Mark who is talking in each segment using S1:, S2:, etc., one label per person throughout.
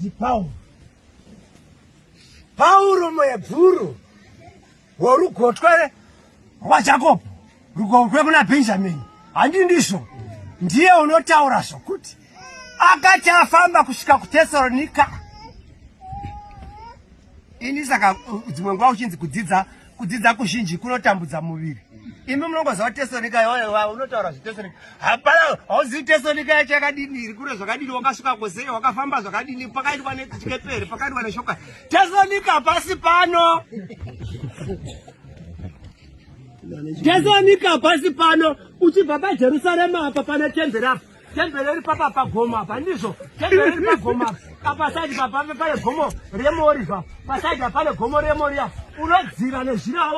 S1: ndi Paulo mwebhuru worugotwe rwaJakobo rugotwe kuna Benjamin. Handi ndizvo ndiye unotaura zvokuti akati afamba kusvika kuTesalonika. Ini saka dzimwe nguva uchinzi kudzidza kuzhinji kunotambudza muviri. Imi munongoziva Tesalonika yoyo unotaura zveTesalonika. Hapana hauzivi Tesalonika yacho yakadini iri kure zvakadini wakasvika kwese wakafamba zvakadini pakaitwa nechikeperi pakaitwa neshoka. Tesalonika pasi pano. Tesalonika pasi pano uchibva paJerusarema apa pane temberi apa. Temberi iri papa pagoma apa ndizvo. Temberi iri pagoma apa pasaidi papa pane gomo remoriva. Pasaidi pane gomo remoria. Unodzira nezhira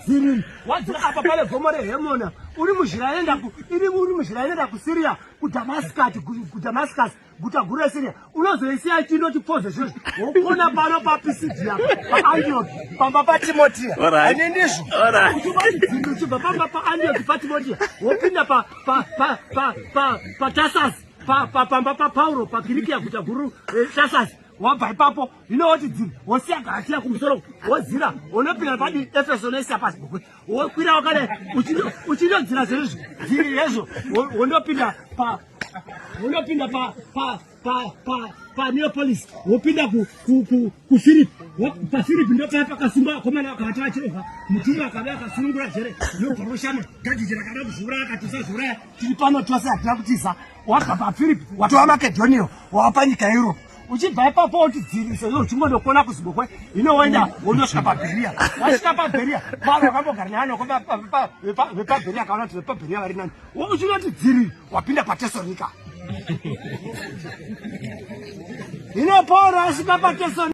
S1: dziri wadzira apa pane gomo rehemona uri muzhira enda kuSiria kuDamascus guta guru reSiria unozoisiya chino chipoze zvozvo wokona pano paPisidia paAntioch pamba paTimotia ane ndizvo uchibva pamba paAntioch paTimotia wopinda paTasas pamba paPaulo paKirikia guta guru Tasas wabva ipapo inoti dziri wosiya gasiya kumusoro wozira unopinda padi Efeso nesiya pasi wokwira wakale uchinodzira zvezvo dziri yezvo wondopinda pa Neapolis wopinda kuFilipi paFilipi ndopaya pakasunga vakomana vakavata vachirova mutumwa akava akasunungura jere yobva roshama gadhiji rakada kuzuraya akatisazuraya tiri pano tose hatina kutiza wabva paFilipi watova Makedhoniya wava panyika yeEurope uchibva ipapo utidzirise uchingonokona kuzibokwe inoenda wondosvika paBheria wasvika paBheria vanhu vakambogara nevanhu vepaBheria akaona kuti vepaBheria vari nani uchinoti dziri wapinda paTesalonika ino Paulo asvika paTesalonika.